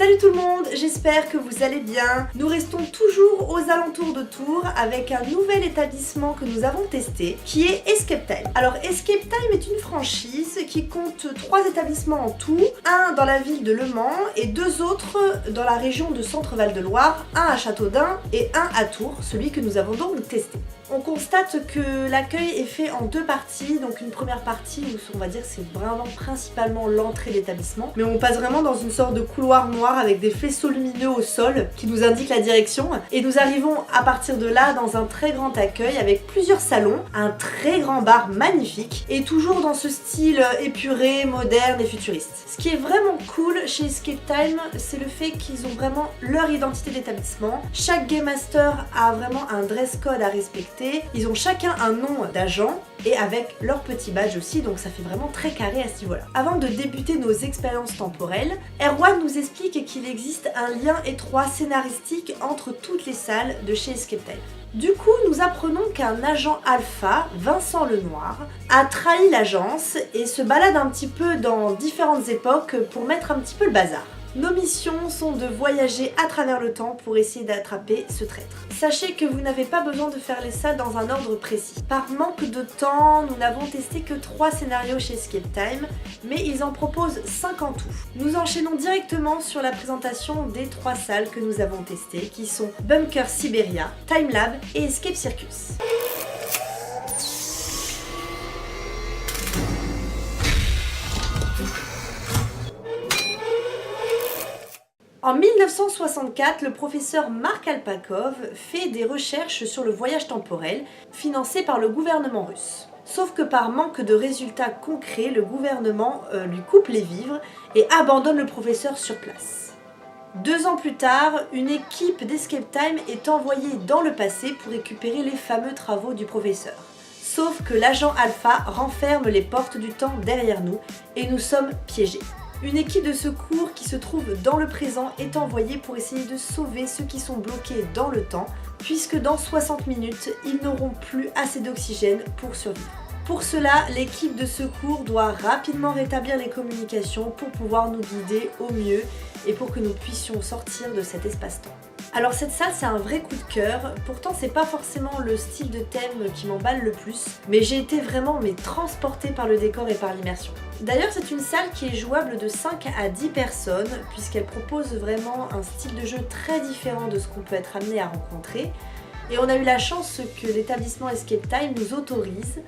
Salut tout le monde, j'espère que vous allez bien. Nous restons toujours aux alentours de Tours avec un nouvel établissement que nous avons testé qui est Escape Time. Alors Escape Time est une franchise qui compte 3 établissements en tout, un dans la ville de Le Mans et 2 autres dans la région de Centre-Val de Loire, un à Châteaudun et un à Tours, celui que nous avons donc testé. On constate que l'accueil est fait en 2 parties, donc une première partie où on va dire c'est vraiment principalement l'entrée de l'établissement, mais on passe vraiment dans une sorte de couloir noir avec des faisceaux lumineux au sol qui nous indiquent la direction, et nous arrivons à partir de là dans un très grand accueil avec plusieurs salons, un très grand bar magnifique et toujours dans ce style épuré, moderne et futuriste. Ce qui est vraiment cool chez Escape Time, c'est le fait qu'ils ont vraiment leur identité d'établissement. Chaque Game Master a vraiment un dress code à respecter. Ils ont chacun un nom d'agent et avec leur petit badge aussi, donc ça fait vraiment très carré à ce niveau-là. Avant de débuter nos expériences temporelles, Erwan nous explique qu'il existe un lien étroit scénaristique entre toutes les salles de chez Escape Time. Du coup, nous apprenons qu'un agent alpha, Vincent Lenoir, a trahi l'agence et se balade un petit peu dans différentes époques pour mettre un petit peu le bazar. Nos missions sont de voyager à travers le temps pour essayer d'attraper ce traître. Sachez que vous n'avez pas besoin de faire les salles dans un ordre précis. Par manque de temps, nous n'avons testé que 3 scénarios chez Escape Time, mais ils en proposent 5 en tout. Nous enchaînons directement sur la présentation des 3 salles que nous avons testées, qui sont Bunker Siberia, Time Lab et Escape Circus. En 1964, le professeur Mark Alpakov fait des recherches sur le voyage temporel financé par le gouvernement russe. Sauf que par manque de résultats concrets, le gouvernement lui coupe les vivres et abandonne le professeur sur place. 2 ans plus tard, une équipe d'Escape Time est envoyée dans le passé pour récupérer les fameux travaux du professeur. Sauf que l'agent Alpha renferme les portes du temps derrière nous et nous sommes piégés. Une équipe de secours qui se trouve dans le présent est envoyée pour essayer de sauver ceux qui sont bloqués dans le temps, puisque dans 60 minutes, ils n'auront plus assez d'oxygène pour survivre. Pour cela, l'équipe de secours doit rapidement rétablir les communications pour pouvoir nous guider au mieux et pour que nous puissions sortir de cet espace-temps. Alors cette salle, c'est un vrai coup de cœur, pourtant c'est pas forcément le style de thème qui m'emballe le plus, mais j'ai été vraiment transportée par le décor et par l'immersion. D'ailleurs c'est une salle qui est jouable de 5 à 10 personnes, puisqu'elle propose vraiment un style de jeu très différent de ce qu'on peut être amené à rencontrer, et on a eu la chance que l'établissement Escape Time nous autorise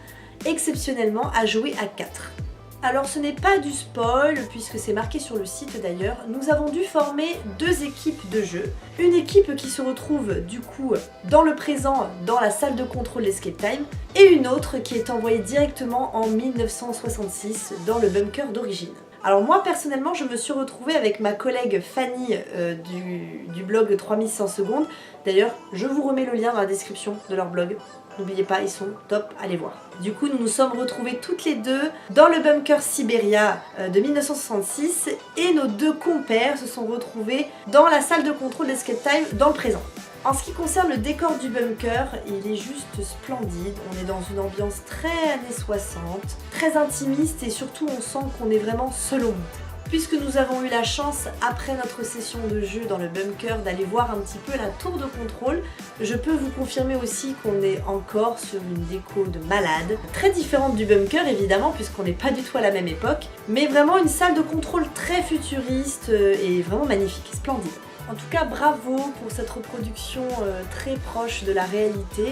exceptionnellement à jouer à 4. Alors ce n'est pas du spoil puisque c'est marqué sur le site d'ailleurs, nous avons dû former 2 équipes de jeu. Une équipe qui se retrouve du coup dans le présent dans la salle de contrôle d'Escape Time et une autre qui est envoyée directement en 1966 dans le bunker d'origine. Alors moi personnellement je me suis retrouvée avec ma collègue Fanny du blog 3100 secondes. D'ailleurs je vous remets le lien dans la description de leur blog. N'oubliez pas, ils sont top, allez voir. Du coup, nous nous sommes retrouvés toutes les 2 dans le bunker Siberia de 1966 et nos 2 compères se sont retrouvés dans la salle de contrôle d'Escape Time dans le présent. En ce qui concerne le décor du bunker, il est juste splendide. On est dans une ambiance très années 60, très intimiste et surtout on sent qu'on est vraiment seul au monde. Puisque nous avons eu la chance, après notre session de jeu dans le bunker, d'aller voir un petit peu la tour de contrôle, je peux vous confirmer aussi qu'on est encore sur une déco de malade. Très différente du bunker évidemment, puisqu'on n'est pas du tout à la même époque, mais vraiment une salle de contrôle très futuriste et vraiment magnifique, splendide. En tout cas, bravo pour cette reproduction très proche de la réalité,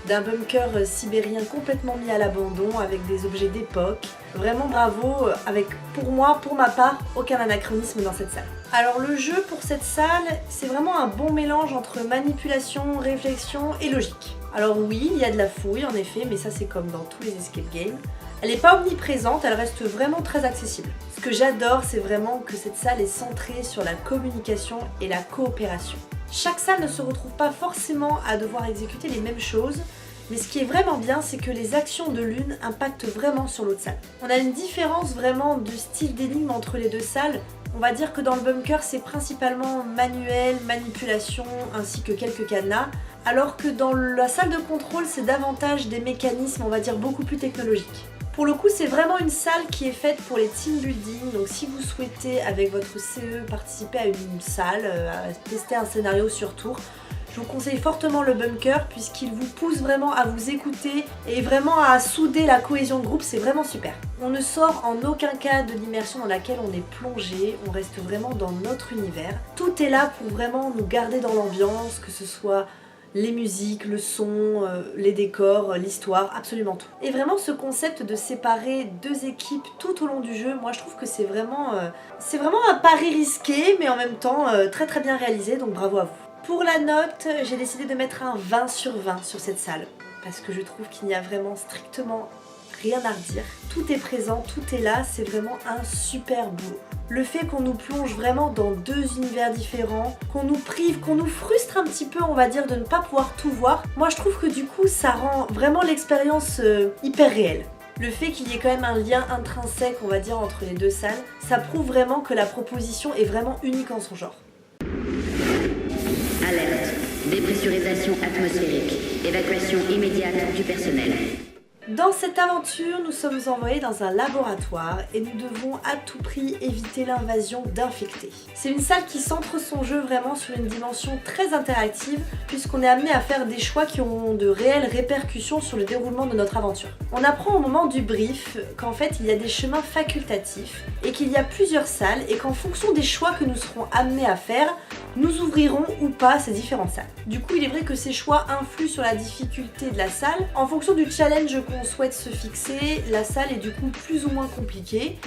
d'un bunker sibérien complètement mis à l'abandon avec des objets d'époque. Vraiment bravo, avec pour ma part, aucun anachronisme dans cette salle. Alors le jeu pour cette salle, c'est vraiment un bon mélange entre manipulation, réflexion et logique. Alors oui, il y a de la fouille en effet, mais ça c'est comme dans tous les escape games. Elle n'est pas omniprésente, elle reste vraiment très accessible. Ce que j'adore, c'est vraiment que cette salle est centrée sur la communication et la coopération. Chaque salle ne se retrouve pas forcément à devoir exécuter les mêmes choses, mais ce qui est vraiment bien, c'est que les actions de l'une impactent vraiment sur l'autre salle. On a une différence vraiment de style d'énigme entre les 2 salles. On va dire que dans le bunker, c'est principalement manuel, manipulation, ainsi que quelques cadenas, alors que dans la salle de contrôle, c'est davantage des mécanismes, on va dire, beaucoup plus technologiques. Pour le coup, c'est vraiment une salle qui est faite pour les team building, donc si vous souhaitez avec votre CE participer à une salle, à tester un scénario sur tour, je vous conseille fortement le bunker puisqu'il vous pousse vraiment à vous écouter et vraiment à souder la cohésion de groupe, c'est vraiment super. On ne sort en aucun cas de l'immersion dans laquelle on est plongé, on reste vraiment dans notre univers. Tout est là pour vraiment nous garder dans l'ambiance, que ce soit les musiques, le son, les décors, l'histoire, absolument tout. Et vraiment ce concept de séparer deux équipes tout au long du jeu, moi je trouve que c'est vraiment un pari risqué mais en même temps très très bien réalisé, donc bravo à vous. Pour la note, j'ai décidé de mettre un 20 sur 20 sur cette salle parce que je trouve qu'il n'y a vraiment strictement rien à redire. Tout est présent, tout est là, c'est vraiment un super boulot. Le fait qu'on nous plonge vraiment dans deux univers différents, qu'on nous prive, qu'on nous frustre un petit peu, on va dire, de ne pas pouvoir tout voir, moi je trouve que du coup ça rend vraiment l'expérience hyper réelle. Le fait qu'il y ait quand même un lien intrinsèque, on va dire, entre les deux salles, ça prouve vraiment que la proposition est vraiment unique en son genre. Alerte. Dépressurisation atmosphérique. Évacuation immédiate du personnel. Dans cette aventure, nous sommes envoyés dans un laboratoire et nous devons à tout prix éviter l'invasion d'infectés. C'est une salle qui centre son jeu vraiment sur une dimension très interactive puisqu'on est amené à faire des choix qui auront de réelles répercussions sur le déroulement de notre aventure. On apprend au moment du brief qu'en fait il y a des chemins facultatifs et qu'il y a plusieurs salles et qu'en fonction des choix que nous serons amenés à faire, nous ouvrirons ou pas ces différentes salles. Du coup, il est vrai que ces choix influent sur la difficulté de la salle. En fonction du challenge qu'on souhaite se fixer, la salle est du coup plus ou moins compliquée,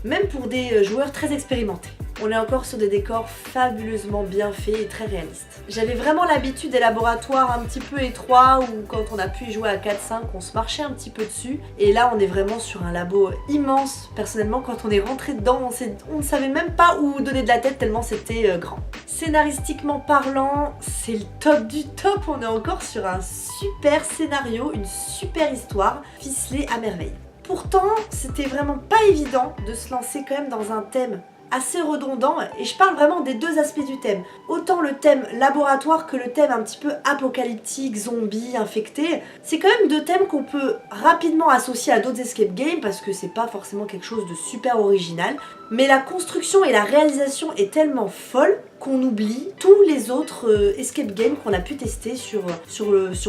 même pour des joueurs très expérimentés. On est encore sur des décors fabuleusement bien faits et très réalistes. J'avais vraiment l'habitude des laboratoires un petit peu étroits où quand on a pu y jouer à 4-5, on se marchait un petit peu dessus. Et là, on est vraiment sur un labo immense. Personnellement, quand on est rentré dedans, on ne savait même pas où donner de la tête tellement c'était grand. Scénaristiquement parlant, c'est le top du top. On est encore sur un super scénario, une super histoire ficelée à merveille. Pourtant, c'était vraiment pas évident de se lancer quand même dans un thème assez redondant, et je parle vraiment des deux aspects du thème. Autant le thème laboratoire que le thème un petit peu apocalyptique, zombie, infecté. C'est quand même deux thèmes qu'on peut rapidement associer à d'autres escape games parce que c'est pas forcément quelque chose de super original. Mais la construction et la réalisation est tellement folle qu'on oublie tous les autres escape games qu'on a pu tester sur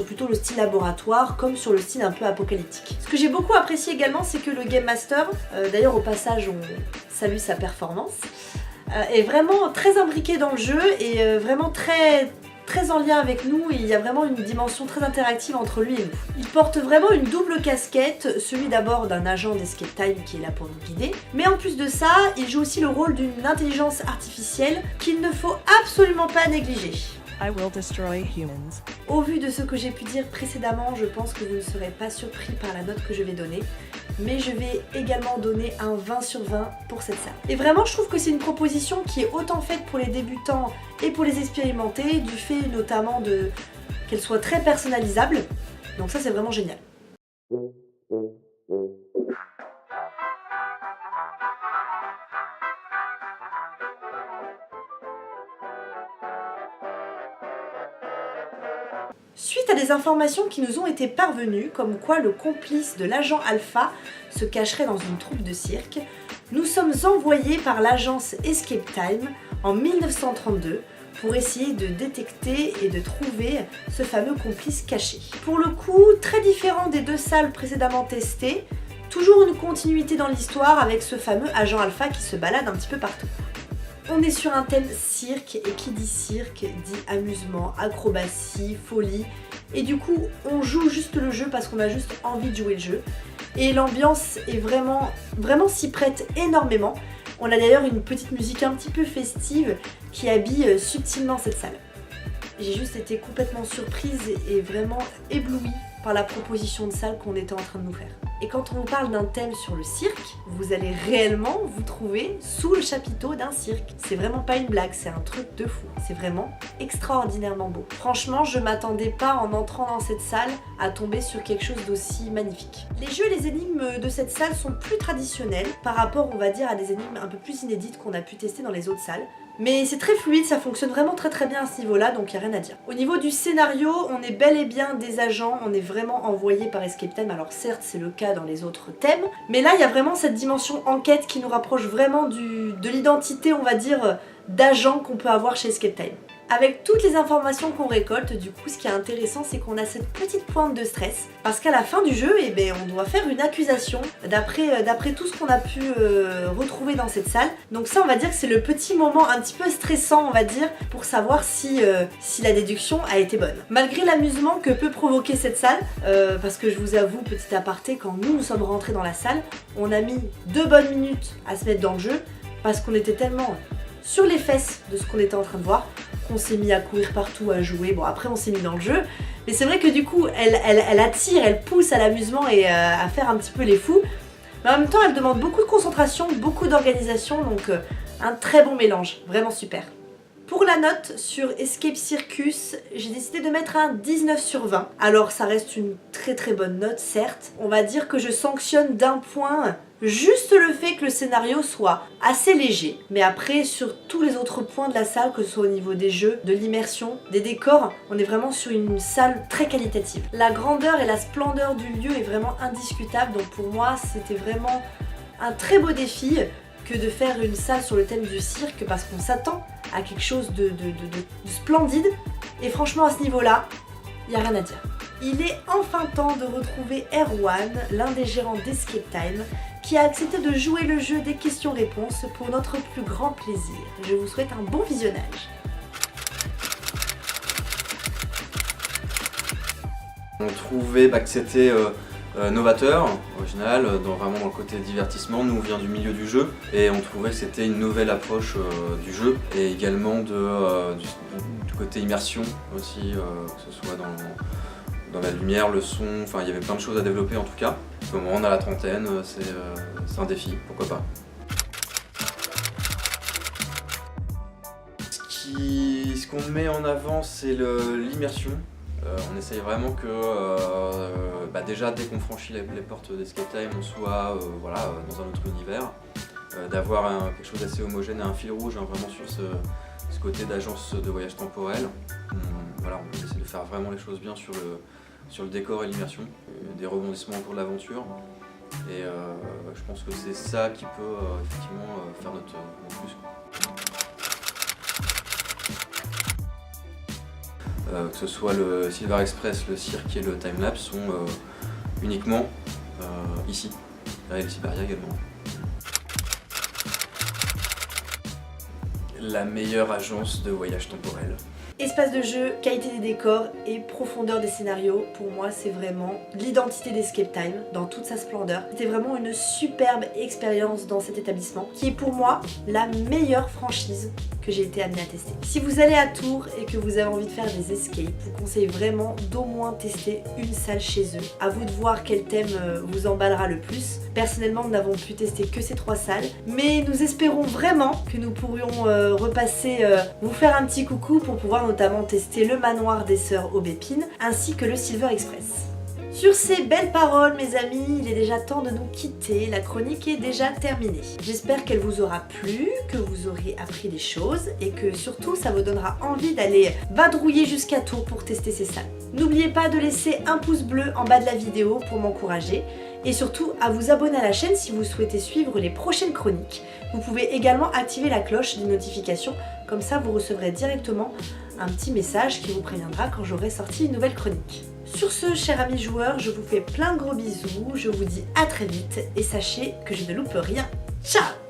plutôt le style laboratoire comme sur le style un peu apocalyptique. Ce que j'ai beaucoup apprécié également, c'est que le Game Master, d'ailleurs au passage on salue sa performance, est vraiment très imbriqué dans le jeu et vraiment très en lien avec nous, et il y a vraiment une dimension très interactive entre lui et nous. Il porte vraiment une double casquette, celui d'abord d'un agent d'Escape Time qui est là pour nous guider, mais en plus de ça, il joue aussi le rôle d'une intelligence artificielle qu'il ne faut absolument pas négliger. I will destroy humans. Au vu de ce que j'ai pu dire précédemment, je pense que vous ne serez pas surpris par la note que je vais donner, mais je vais également donner un 20 sur 20 pour cette salle. Et vraiment, je trouve que c'est une proposition qui est autant faite pour les débutants et pour les expérimentés, du fait notamment qu'elle soit très personnalisable, donc ça c'est vraiment génial. Suite à des informations qui nous ont été parvenues, comme quoi le complice de l'agent Alpha se cacherait dans une troupe de cirque, nous sommes envoyés par l'agence Escape Time en 1932 pour essayer de détecter et de trouver ce fameux complice caché. Pour le coup, très différent des deux salles précédemment testées, toujours une continuité dans l'histoire avec ce fameux agent Alpha qui se balade un petit peu partout. On est sur un thème cirque, et qui dit cirque dit amusement, acrobatie, folie, et du coup on joue juste le jeu parce qu'on a juste envie de jouer le jeu, et l'ambiance est vraiment s'y prête énormément. On a d'ailleurs une petite musique un petit peu festive qui habille subtilement cette salle. J'ai juste été complètement surprise et vraiment éblouie par la proposition de salle qu'on était en train de nous faire. Et quand on vous parle d'un thème sur le cirque, vous allez réellement vous trouver sous le chapiteau d'un cirque. C'est vraiment pas une blague, c'est un truc de fou. C'est vraiment extraordinairement beau. Franchement, je m'attendais pas en entrant dans cette salle à tomber sur quelque chose d'aussi magnifique. Les jeux et les énigmes de cette salle sont plus traditionnels par rapport, on va dire, à des énigmes un peu plus inédites qu'on a pu tester dans les autres salles. Mais c'est très fluide, ça fonctionne vraiment très bien à ce niveau-là, donc il n'y a rien à dire. Au niveau du scénario, on est bel et bien des agents, on est vraiment envoyés par Escape Time. Alors certes, c'est le cas dans les autres thèmes, mais là, il y a vraiment cette dimension enquête qui nous rapproche vraiment de l'identité, on va dire, d'agent qu'on peut avoir chez Escape Time. Avec toutes les informations qu'on récolte, du coup, ce qui est intéressant, c'est qu'on a cette petite pointe de stress. Parce qu'à la fin du jeu, eh ben, on doit faire une accusation d'après tout ce qu'on a pu retrouver dans cette salle. Donc ça, on va dire que c'est le petit moment un petit peu stressant, on va dire, pour savoir si la déduction a été bonne. Malgré l'amusement que peut provoquer cette salle, parce que je vous avoue, petit aparté, quand nous sommes rentrés dans la salle, on a mis 2 bonnes minutes à se mettre dans le jeu, parce qu'on était tellement sur les fesses de ce qu'on était en train de voir, qu'on s'est mis à courir partout, à jouer. Bon, après on s'est mis dans le jeu, mais c'est vrai que du coup elle attire, elle pousse à l'amusement et à faire un petit peu les fous, mais en même temps elle demande beaucoup de concentration, beaucoup d'organisation, donc un très bon mélange, vraiment super. Pour la note sur Escape Circus, j'ai décidé de mettre un 19 sur 20. Alors ça reste une très bonne note, certes. On va dire que je sanctionne d'un point juste le fait que le scénario soit assez léger. Mais après, sur tous les autres points de la salle, que ce soit au niveau des jeux, de l'immersion, des décors, on est vraiment sur une salle très qualitative. La grandeur et la splendeur du lieu est vraiment indiscutable, donc pour moi, c'était vraiment un très beau défi que de faire une salle sur le thème du cirque, parce qu'on s'attend à quelque chose de splendide, et franchement à ce niveau-là, il n'y a rien à dire. Il est enfin temps de retrouver Erwan, l'un des gérants d'Escape Time, qui a accepté de jouer le jeu des questions-réponses pour notre plus grand plaisir. Je vous souhaite un bon visionnage. On trouvait que c'était novateur, original, vraiment dans le côté divertissement. Nous on vient du milieu du jeu et on trouvait que c'était une nouvelle approche du jeu et également du côté immersion aussi, que ce soit dans la lumière, le son, enfin il y avait plein de choses à développer en tout cas. Au moment on a la trentaine, c'est un défi, pourquoi pas. Ce qu'on met en avant, c'est l'immersion. On essaye vraiment que déjà dès qu'on franchit les portes d'Escape Time, on soit dans un autre univers, d'avoir quelque chose d'assez homogène et un fil rouge, vraiment sur ce côté d'agence de voyage temporel. On essaie de faire vraiment les choses bien sur le décor et l'immersion, des rebondissements au cours de l'aventure. Et je pense que c'est ça qui peut effectivement faire notre plus. Que ce soit le Silver Express, le cirque et le timelapse sont uniquement ici, et le Siberia également. La meilleure agence de voyage temporel. Espace de jeu, qualité des décors et profondeur des scénarios, pour moi c'est vraiment l'identité d'Escape Time dans toute sa splendeur. C'était vraiment une superbe expérience dans cet établissement qui est pour moi la meilleure franchise que j'ai été amenée à tester. Si vous allez à Tours et que vous avez envie de faire des escapes, je vous conseille vraiment d'au moins tester une salle chez eux. À vous de voir quel thème vous emballera le plus. Personnellement, nous n'avons pu tester que ces 3 salles, mais nous espérons vraiment que nous pourrions repasser, vous faire un petit coucou pour pouvoir notamment tester le manoir des sœurs Aubépine ainsi que le Silver Express. Sur ces belles paroles mes amis, il est déjà temps de nous quitter, la chronique est déjà terminée. J'espère qu'elle vous aura plu, que vous aurez appris des choses et que surtout ça vous donnera envie d'aller vadrouiller jusqu'à Tours pour tester ces salles. N'oubliez pas de laisser un pouce bleu en bas de la vidéo pour m'encourager et surtout à vous abonner à la chaîne si vous souhaitez suivre les prochaines chroniques. Vous pouvez également activer la cloche des notifications, comme ça vous recevrez directement un petit message qui vous préviendra quand j'aurai sorti une nouvelle chronique. Sur ce, chers amis joueurs, je vous fais plein de gros bisous, je vous dis à très vite et sachez que je ne loupe rien. Ciao!